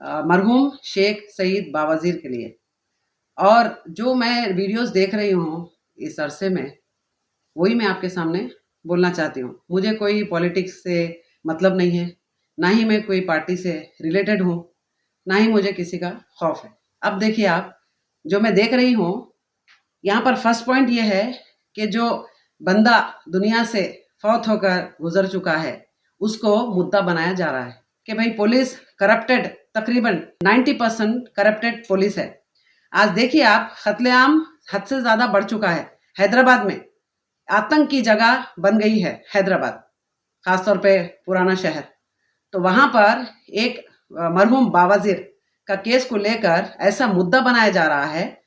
मरहूम शेख सईद बावज़ीर के लिए। और जो मैं वीडियोस देख रही हूँ इस अरसे में, वही मैं आपके सामने बोलना चाहती हूँ। मुझे कोई पॉलिटिक्स से मतलब नहीं है, ना ही मैं कोई पार्टी से रिलेटेड हूँ, ना ही मुझे किसी का खौफ है। अब देखिए आप, जो मैं देख रही हूँ यहाँ पर फर्स्ट पॉइंट ये है कि जो बंदा दुनिया से फौत होकर गुजर चुका है, उसको मुद्दा बनाया जा रहा है कि भाई पुलिस करप्टेड, तकरीबन 90% करप्टेड पुलिस है। आज देखिए आप, कत्लेआम हद से ज़्यादा बढ़ चुका है। हैदराबाद में आतंक की जगह बन गई है हैदराबाद, ख़ासतौर पे पुराना शहर। तो वहाँ पर एक मरहूम बावज़ीर का केस को लेकर ऐसा मुद्दा बनाया जा रहा है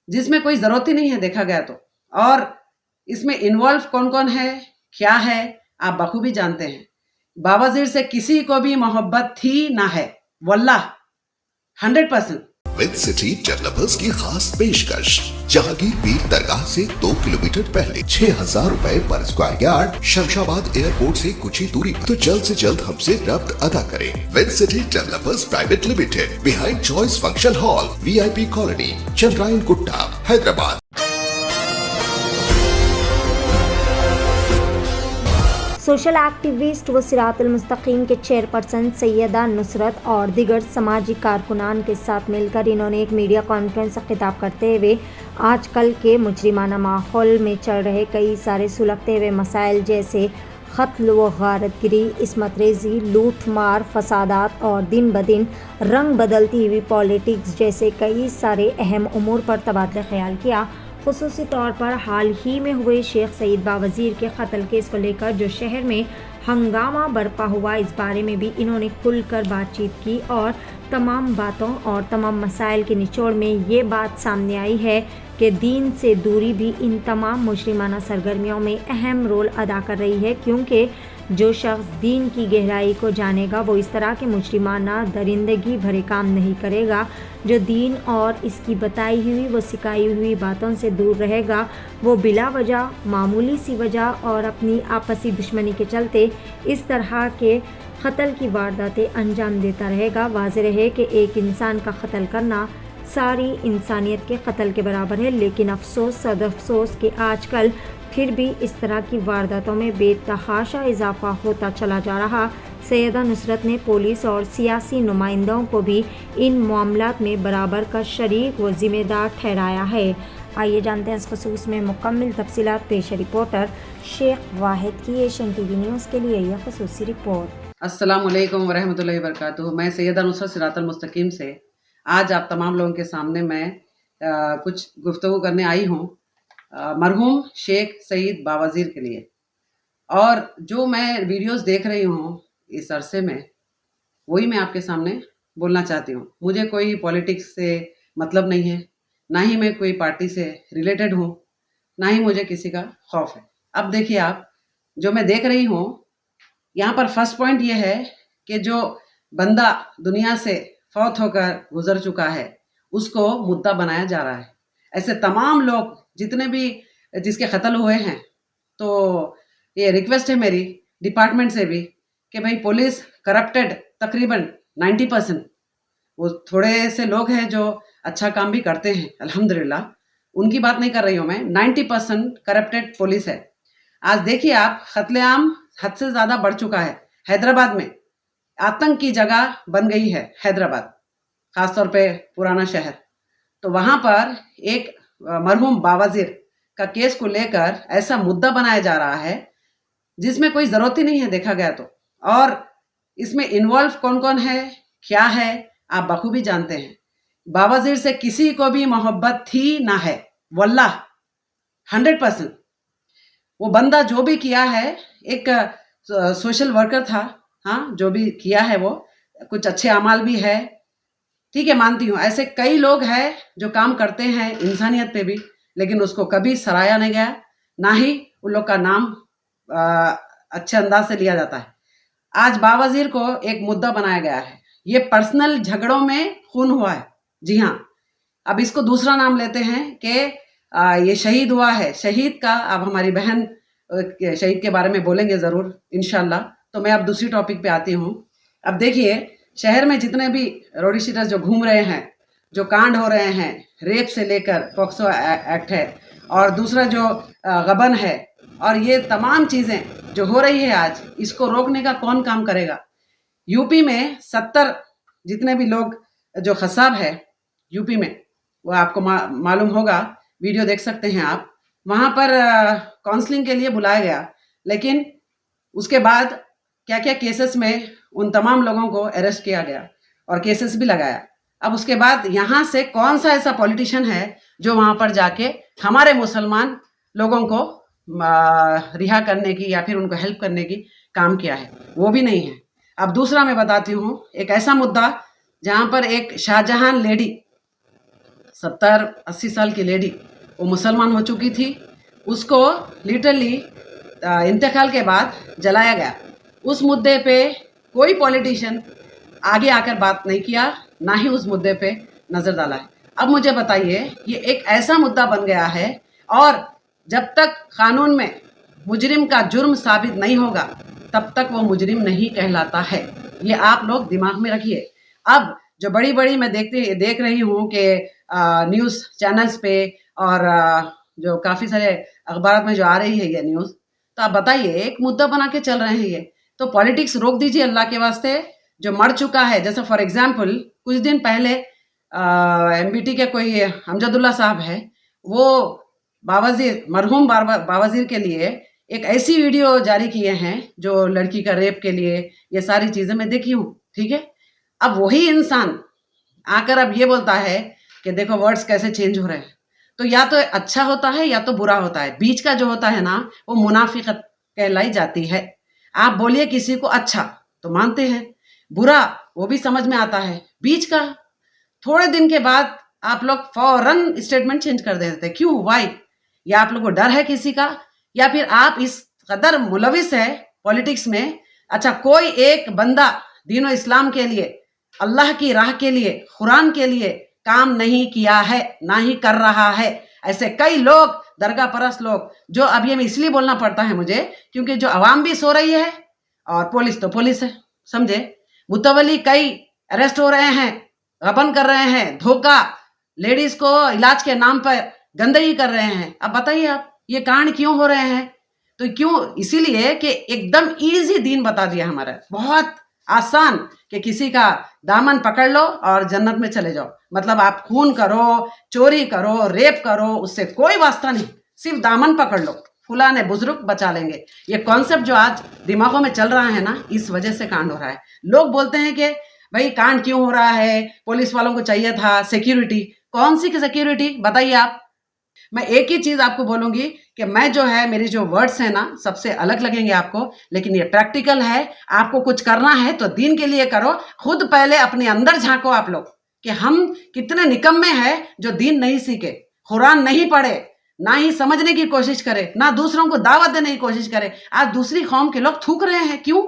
जिसमें कोई ज़रूरत ही नहीं है देखा गया तो। और इसमें इन्वॉल्व कौन कौन है, क्या है, आप बखूबी जानते हैं। बावज़ीर से किसी को भी मोहब्बत थी ना है, वल्लाह 100%। विद सिटी डेवलपर्स की खास पेशकश, जहांगीर पीर दरगाह से 2 किलोमीटर पहले 6,000 रुपए पर स्क्वायर यार्ड, शमशाबाद एयरपोर्ट से कुछ ही दूरी पर। तो जल्द से जल्द हमसे रब्त अदा करें। With city developers private limited, behind choice function hall, VIP colony, Chandrayan Gutta, Hyderabad. Social activist व सिरातुल मुस्तकीम के चेयरपर्सन सैयदा नुसरत और दिगर समाजी कारकुनान के साथ मिलकर इन्होंने एक मीडिया कॉन्फ्रेंस से खिताब करते हुए आजकल के मुजरिमाना माहौल में चल रहे कई सारे सुलगते हुए मसाइल जैसे क़त्ल व गारतगिरी, इस्मत रेज़ी, लूट मार, फसादात और दिन ब दिन रंग बदलती हुई पॉलिटिक्स जैसे कई सारे अहम उमूर पर तबादला ख्याल किया। ख़ुसूसी तौर पर हाल ही में हुए शेख सईद बावज़ीर के कत्ल केस को लेकर जो शहर में हंगामा बरपा हुआ, इस बारे में भी इन्होंने खुलकर बातचीत की और तमाम बातों और तमाम मसाइल के निचोड़ में ये बात सामने आई है कि दीन से दूरी भी इन तमाम मुजरिमाना सरगर्मियों में अहम रोल अदा कर रही है, क्योंकि जो शख्स दीन की गहराई को जानेगा वो इस तरह के मुजरिमाना दरिंदगी भरे काम नहीं करेगा। जो दीन और इसकी बताई हुई व सिखाई हुई बातों से दूर रहेगा, वो बिला वजह, मामूली सी वजह और अपनी आपसी दुश्मनी के चलते इस तरह के कत्ल की वारदातें अंजाम देता रहेगा। वाज़ेह रहे कि एक इंसान का कत्ल करना सारी इंसानियत के कत्ल के बराबर है, लेकिन अफसोस सद अफसोस कि आजकल फिर भी इस तरह की वारदातों में बेतहाशा इजाफा होता चला जा रहा। सैयदा नुसरत ने पुलिस और सियासी नुमाइंदों को भी इन मामलात में बराबर का शरीक व ज़िम्मेदार ठहराया है। आइए जानते हैं इस खसूस में मुकम्मल तफसीलात। पेश रिपोर्टर शेख वाहिद की एशियन TV न्यूज़ के लिए यह खसूसी रिपोर्ट। अस्सलाम वालेकुम वरहमतुल्लाहि वबरकातुहू। मैं सैयदा नुसरत सिरातुल मुस्तकीम से आज आप तमाम लोगों के सामने मैं कुछ गुफ्तगू करने आई हूँ मरहूम शेख सईद बावज़ीर के लिए। और जो मैं वीडियोस देख रही हूँ इस अरसे में, वही मैं आपके सामने बोलना चाहती हूँ। मुझे कोई पॉलिटिक्स से मतलब नहीं है, ना ही मैं कोई पार्टी से रिलेटेड हूँ, ना ही मुझे किसी का खौफ है। अब देखिए आप, जो मैं देख रही हूँ यहाँ पर फर्स्ट पॉइंट ये है कि जो बंदा दुनिया से फौत होकर गुजर चुका है, उसको मुद्दा बनाया जा रहा है। ऐसे तमाम लोग जितने भी जिसके कत्ल हुए हैं, तो ये रिक्वेस्ट है मेरी डिपार्टमेंट से भी कि भाई पुलिस करप्टेड, तकरीबन 90%। वो थोड़े से लोग हैं जो अच्छा काम भी करते हैं अल्हम्दुलिल्लाह, उनकी बात नहीं कर रही हूँ मैं। 90% करप्टेड पुलिस है। आज देखिए आप, कत्लेआम हद से ज़्यादा बढ़ चुका है हैदराबाद में। आतंक की जगह बन गई है हैदराबाद, ख़ासतौर पे पुराना शहर। तो वहाँ पर एक मरहूम बावज़ीर का केस को लेकर ऐसा मुद्दा बनाया जा रहा है जिसमें कोई ज़रूरत ही नहीं है देखा गया तो। और इसमें इन्वॉल्व कौन कौन है, क्या है, आप बखूबी जानते हैं। बावज़ीर से किसी को भी मोहब्बत थी ना है, वल्लाह 100%। वो बंदा जो भी किया है, एक सोशल वर्कर था, हाँ, जो भी किया है वो कुछ अच्छे अमाल भी है, ठीक है, मानती हूँ। ऐसे कई लोग हैं जो काम करते हैं इंसानियत पे भी, लेकिन उसको कभी सराहा नहीं गया, ना ही उन लोग का नाम अच्छे अंदाज से लिया जाता है। आज बावज़ीर को एक मुद्दा बनाया गया है। ये पर्सनल झगड़ों में खून हुआ है, जी हाँ। अब इसको दूसरा नाम लेते हैं कि ये शहीद हुआ है। शहीद का, अब हमारी बहन शहीद के बारे में बोलेंगे ज़रूर इंशाल्लाह। तो मैं अब दूसरी टॉपिक पे आती हूँ। अब देखिए, शहर में जितने भी रोडी शीटर्स जो घूम रहे हैं, जो कांड हो रहे हैं, रेप से लेकर पॉक्सो एक्ट है और दूसरा जो गबन है, और ये तमाम चीज़ें जो हो रही है आज, इसको रोकने का कौन काम करेगा? यूपी में 70 जितने भी लोग जो खसाब है यूपी में, वो आपको मालूम होगा, वीडियो देख सकते हैं आप, वहाँ पर काउंसलिंग के लिए बुलाया गया, लेकिन उसके बाद क्या क्या केसेस में उन तमाम लोगों को अरेस्ट किया गया और केसेस भी लगाया। अब उसके बाद यहाँ से कौन सा ऐसा पॉलिटिशियन है जो वहाँ पर जाके हमारे मुसलमान लोगों को रिहा करने की या फिर उनको हेल्प करने की काम किया है? वो भी नहीं है। अब दूसरा मैं बताती हूँ, एक ऐसा मुद्दा जहाँ पर एक शाहजहां लेडी, 70-80 साल की लेडी, वो मुसलमान हो चुकी थी, उसको लिटरली इंतकाल के बाद जलाया गया। उस मुद्दे पे कोई पॉलिटिशियन आगे आकर बात नहीं किया, ना ही उस मुद्दे पे नज़र डाला है। अब मुझे बताइए, ये एक ऐसा मुद्दा बन गया है, और जब तक कानून में मुजरिम का जुर्म साबित नहीं होगा तब तक वो मुजरिम नहीं कहलाता है। ये आप लोग दिमाग में रखिए। अब जो बड़ी बड़ी मैं देख रही हूँ कि न्यूज़ चैनल्स पे और जो काफ़ी सारे अखबार में जो आ रही है ये न्यूज़, तो आप बताइए, एक मुद्दा बना के चल रहे हैं ये, तो पॉलिटिक्स रोक दीजिए अल्लाह के वास्ते। जो मर चुका है, जैसे फॉर एग्जांपल कुछ दिन पहले MBT के कोई अमजदुल्ला साहब है, वो बावाजीर, मरहूम बावाजीर के लिए एक ऐसी वीडियो जारी किए हैं जो लड़की का रेप के लिए, ये सारी चीज़ें मैं देखी हूँ, ठीक है। अब वही इंसान आकर अब ये बोलता है कि देखो वर्ड्स कैसे चेंज हो रहे हैं, तो या तो अच्छा होता है या तो बुरा होता है। बीच का जो होता है ना, वो मुनाफिकत कहलाई जाती है। आप बोलिए किसी को अच्छा तो मानते हैं, बुरा वो भी समझ में आता है, बीच का थोड़े दिन के बाद आप लोग फौरन स्टेटमेंट चेंज कर देते हैं। क्यों? वाई? या आप लोग को डर है किसी का, या फिर आप इस कदर मुलविस है पॉलिटिक्स में? अच्छा, कोई एक बंदा दीन इस्लाम के लिए, अल्लाह की राह के लिए, कुरान के लिए काम नहीं किया है, ना ही कर रहा है। ऐसे कई लोग, दरगाह परस्त लोग, जो अब ये इसलिए बोलना पड़ता है मुझे क्योंकि जो आवाम भी सो रही है और पुलिस तो पुलिस है, समझे। मुतवली कई अरेस्ट हो रहे हैं, गबन कर रहे हैं, धोखा, लेडीज को इलाज के नाम पर गंदगी कर रहे हैं। अब बताइए आप, ये कांड क्यों हो रहे हैं? तो क्यों? इसीलिए कि एकदम इजी दीन बता दिया हमारा, बहुत आसान, कि किसी का दामन पकड़ लो और जन्नत में चले जाओ। मतलब आप खून करो, चोरी करो, रेप करो, उससे कोई वास्ता नहीं, सिर्फ दामन पकड़ लो, फुला ने बुजुर्ग बचा लेंगे। ये कॉन्सेप्ट जो आज दिमागों में चल रहा है ना, इस वजह से कांड हो रहा है। लोग बोलते हैं कि भाई कांड क्यों हो रहा है, पुलिस वालों को चाहिए था सिक्योरिटी। कौन सी सिक्योरिटी बताइए आप? मैं एक ही चीज आपको बोलूंगी कि मैं जो है, मेरी जो वर्ड्स है ना, सबसे अलग लगेंगे आपको, लेकिन ये प्रैक्टिकल है। आपको कुछ करना है तो दीन के लिए करो। खुद पहले अपने अंदर झांको आप लोग कि हम कितने निकम्मे हैं जो दीन नहीं सीखे, कुरान नहीं पढ़े, ना ही समझने की कोशिश करे, ना दूसरों को दावत देने की कोशिश करे। आज दूसरी कौम के लोग थूक रहे हैं। क्यों?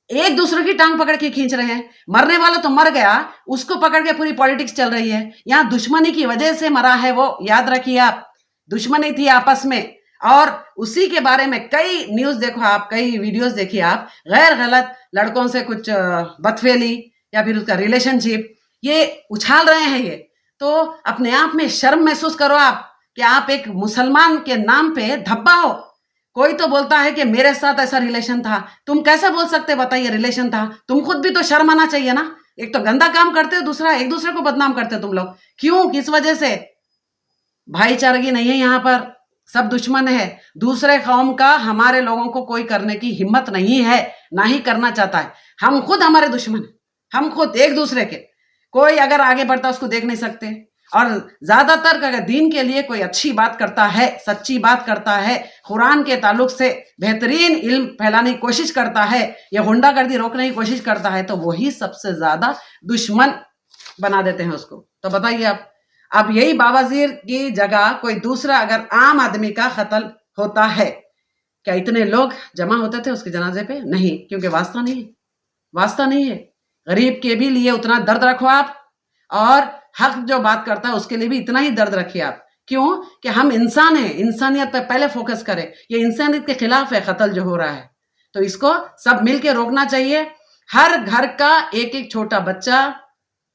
एक दूसरे की टांग पकड़ के खींच रहे हैं। मरने वाला तो मर गया, उसको पकड़ के पूरी पॉलिटिक्स चल रही है। यहाँ दुश्मनी की वजह से मरा है वो, याद रखिए आप। दुश्मनी थी आपस में, और उसी के बारे में कई न्यूज़ देखो आप, कई वीडियोस देखिए आप, गैर गलत लड़कों से कुछ बदफेली या फिर उसका रिलेशनशिप ये उछाल रहे हैं। ये तो अपने आप में शर्म महसूस करो आप कि आप एक मुसलमान के नाम पे धब्बा हो। कोई तो बोलता है कि मेरे साथ ऐसा रिलेशन था, तुम कैसे बोल सकते? बताइए, रिलेशन था, तुम खुद भी तो शर्म आना चाहिए ना। एक तो गंदा काम करते हो, दूसरा एक दूसरे को बदनाम करते हो तुम लोग। क्यों? किस वजह से? भाईचारगी नहीं है यहाँ पर, सब दुश्मन है। दूसरे कौम का हमारे लोगों को कोई करने की हिम्मत नहीं है, ना ही करना चाहता है। हम खुद हमारे दुश्मन हैं, हम खुद एक दूसरे के। कोई अगर आगे बढ़ता उसको देख नहीं सकते। और ज्यादातर अगर दीन के लिए कोई अच्छी बात करता है, सच्ची बात करता है, कुरान के ताल्लुक से बेहतरीन इल्म फैलाने की कोशिश करता है, या गुंडागर्दी रोकने की कोशिश करता है, तो वही सबसे ज्यादा दुश्मन बना देते हैं उसको। तो बताइए आप, अब यही बावाजीर की जगह कोई दूसरा अगर आम आदमी का कत्ल होता है, क्या इतने लोग जमा होते थे उसके जनाजे पे? नहीं, क्योंकि वास्ता नहीं है, वास्ता नहीं है। गरीब के भी लिए उतना दर्द रखो आप, और हक जो बात करता है उसके लिए भी इतना ही दर्द रखिए आप। क्यों? कि हम इंसान हैं, इंसानियत पर पहले फोकस करें। ये इंसानियत के खिलाफ है कत्ल जो हो रहा है, तो इसको सब मिलके रोकना चाहिए। हर घर का एक एक छोटा बच्चा,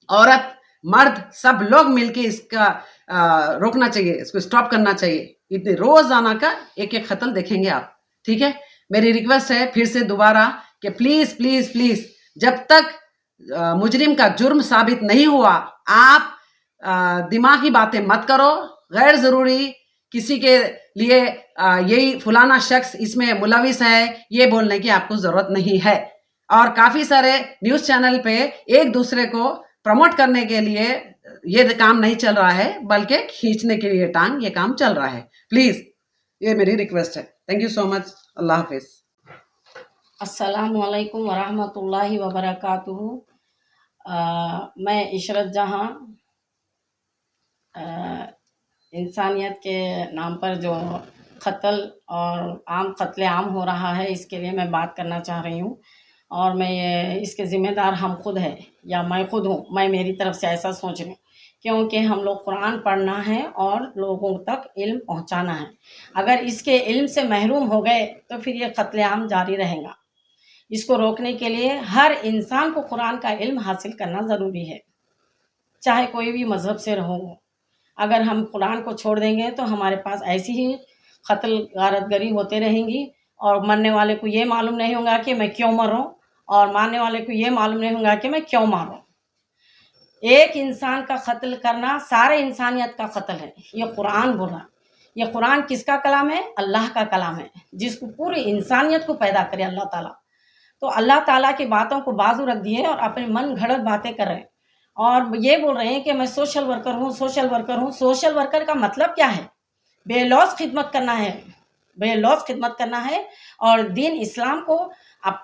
औरत, मर्द, सब लोग मिलके इसका रोकना चाहिए, इसको स्टॉप करना चाहिए। इतने रोजाना का एक एक कत्ल देखेंगे आप, ठीक है। मेरी रिक्वेस्ट है फिर से दोबारा कि प्लीज प्लीज प्लीज, जब तक मुजरिम का जुर्म साबित नहीं हुआ, आप दिमागी बातें मत करो। गैर जरूरी किसी के लिए यही फलाना शख्स इसमें मुलविस है, ये बोलने की आपको जरूरत नहीं है। और काफी सारे न्यूज चैनल पे एक दूसरे को प्रमोट करने के लिए ये काम नहीं चल रहा है, बल्कि खींचने के लिए टांग ये काम चल रहा है। प्लीज, ये मेरी रिक्वेस्ट है। Thank you so much. Allah हाफिज। अस्सलामु अलैकुम वरहमतुल्लाहि वबरकातुहू। मैं इशरत जहां, इंसानियत के नाम पर जो कत्ल और कत्ले आम हो रहा है, इसके लिए मैं बात करना चाह रही हूँ। और मैं ये इसके ज़िम्मेदार हम खुद है या मैं खुद हूँ, मैं मेरी तरफ से ऐसा सोच रही हूँ, क्योंकि हम लोग कुरान पढ़ना है और लोगों तक इल्म पहुँचाना है। अगर इसके इल्म से महरूम हो गए तो फिर ये कत्लेआम जारी रहेगा। इसको रोकने के लिए हर इंसान को कुरान का इल्म हासिल करना ज़रूरी है, चाहे कोई भी मज़हब से रहो। अगर हम कुरान को छोड़ देंगे तो हमारे पास ऐसी ही कत्ल गारतगरी होते रहेंगी, और मरने वाले को ये मालूम नहीं होगा कि मैं क्यों मर रहा हूँ, और मारने वाले को ये मालूम नहीं होगा कि मैं क्यों मार रहा हूँ। एक इंसान का कत्ल करना सारे इंसानियत का कत्ल है। ये कुरान बोल रहा। ये कुरान किसका कलाम है? अल्लाह का कलाम है, जिसको पूरी इंसानियत को पैदा करे अल्लाह ताला। तो अल्लाह ताला की बातों को बाजू रख दिए और अपने मन घड़त बातें कर रहे हैं, और ये बोल रहे हैं कि मैं सोशल वर्कर हूँ, सोशल वर्कर हूँ। सोशल वर्कर का मतलब क्या है? बेलौस खिदमत करना है, बेलौस खिदमत करना है, और दीन इस्लाम को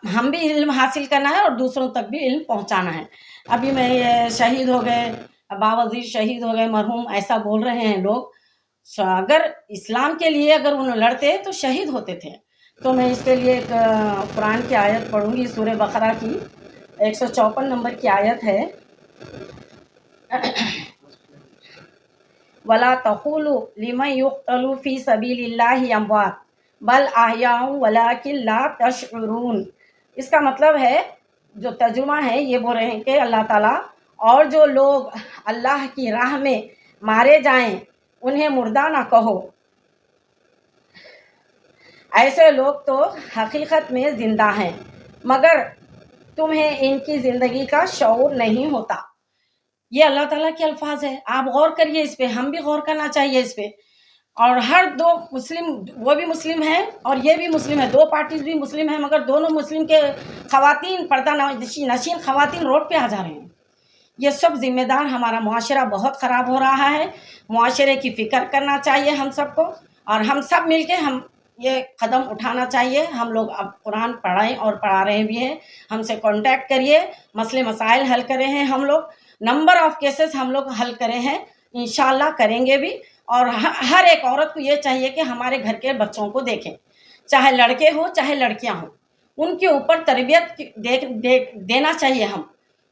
हम भी इल्म हासिल करना है और दूसरों तक भी इल्म पहुंचाना है। अभी मैं ये शहीद हो गए, बावजीर शहीद हो गए, मरहूम, ऐसा बोल रहे हैं लोग। अगर इस्लाम के लिए अगर उन्हें लड़ते तो शहीद होते थे। तो मैं इसके लिए एक कुरान की आयत पढ़ूंगी, सूरह बकरा की 154 नंबर की आयत है। वला तक़ूलू लिमन युक़्तलू फ़ी सबीलिल्लाहि अमवात बल अहयाउ वलाकिन ला तशउरून। इसका मतलब है, जो तर्जुमा है, ये बोल रहे हैं कि अल्लाह ताला, और जो लोग अल्लाह की राह में मारे जाएं उन्हें मुर्दा ना कहो, ऐसे लोग तो हकीकत में ज़िंदा हैं, मगर तुम्हें इनकी ज़िंदगी का शऊर नहीं होता। ये अल्लाह ताला के अल्फाज है, आप गौर करिए इस पर, हम भी गौर करना चाहिए इस पर। और हर दो मुस्लिम, वो भी मुस्लिम है और ये भी मुस्लिम है, दो पार्टीज भी मुस्लिम है, मगर दोनों मुस्लिम के ख़वातीन, पर्दा नशीन ख़वातीन रोड पे आ जा रहे हैं। ये सब जिम्मेदार, हमारा मुआशरा बहुत ख़राब हो रहा है। मुआशरे की फ़िक्र करना चाहिए हम सबको, और हम सब मिलके हम ये कदम उठाना चाहिए। हम लोग अब कुरान पढ़ाएं और पढ़ा रहे भी हैं, हमसे कांटेक्ट करिए, मसले मसाइल हल करे हैं हम लोग, नंबर ऑफ़ केसेस हम लोग हल करे हैं, इंशाल्लाह करेंगे भी। और हर एक औरत को ये चाहिए कि हमारे घर के बच्चों को देखें, चाहे लड़के हो चाहे लड़कियां हों, उनके ऊपर तरबियत देना चाहिए।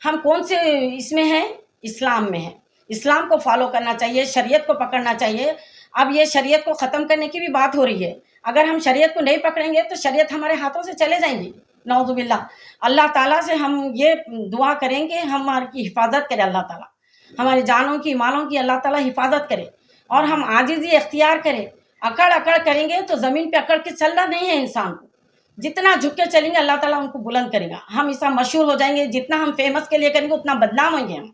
हम कौन से इसमें हैं? इस्लाम में हैं। इस्लाम को फॉलो करना चाहिए, शरीयत को पकड़ना चाहिए। अब ये शरीयत को ख़त्म करने की भी बात हो रही है। अगर हम शरीयत को नहीं पकड़ेंगे तो शरीयत हमारे हाथों से चले जाएंगी, नौज़ुबिल्लाह। अल्लाह ताला से हम ये दुआ करेंगे, हमारी हिफाजत करे अल्लाह ताला, हमारी जानों की, मालों की अल्लाह ताला हिफाजत करे, और हम आजिज़ी इख्तियार करें। अकड़ अकड़ करेंगे तो ज़मीन पे अकड़ के चलना नहीं है इंसान को। जितना झुक के चलेंगे अल्लाह ताला उनको बुलंद करेगा। हम इसका मशहूर हो जाएंगे, जितना हम फेमस के लिए करेंगे उतना बदनाम होंगे हम।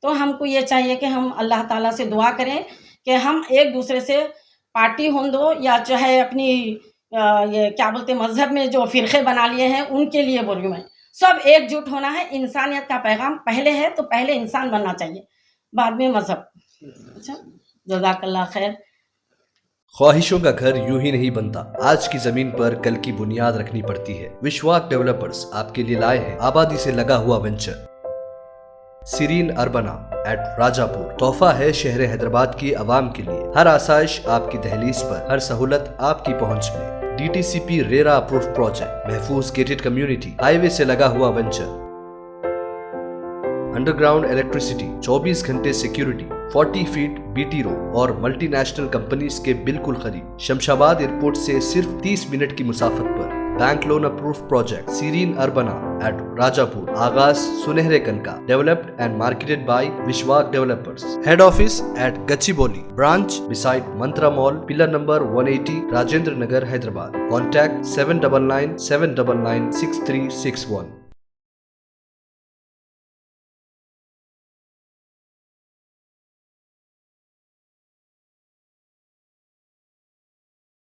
तो हमको ये चाहिए कि हम अल्लाह ताला से दुआ करें कि हम एक दूसरे से पार्टी हों दो, या चाहे अपनी ये क्या बोलते हैं, मज़हब में जो फ़िरक़े बना लिए हैं उनके लिए बोल रही हूँ मैं, सब एकजुट होना है। इंसानियत का पैगाम पहले है, तो पहले इंसान बनना चाहिए, बाद में मज़हब। अच्छा, जज़ाकल्लाह खैर। ख्वाहिशों का घर यूं ही नहीं बनता, आज की जमीन पर कल की बुनियाद रखनी पड़ती है। विश्वास डेवलपर्स आपके लिए लाए हैं आबादी से लगा हुआ वेंचर सीरीन अर्बना एट राजापुर। तोहफा है शहर हैदराबाद की आवाम के लिए, हर आसाइश आपकी दहलीज पर, हर सहूलत आपकी पहुंच में। DTCP रेरा अप्रूव्ड प्रोजेक्ट, महफूज गेटेड कम्युनिटी, हाईवे से लगा हुआ वेंचर, अंडरग्राउंड इलेक्ट्रिसिटी, 24 घंटे सिक्योरिटी, 40 फीट BT रोड और मल्टीनेशनल कंपनीज के बिल्कुल करीब। शमशाबाद एयरपोर्ट से सिर्फ 30 मिनट की मुसाफत पर bank loan approved project Serene Urbana at Rajapur, Agas Sunehre Kanka, developed and marketed by Vishwak Developers. Head office at Gachibowli, branch beside Mantra Mall, pillar number 180, Rajendra Nagar, Hyderabad. Contact 799 799 6361.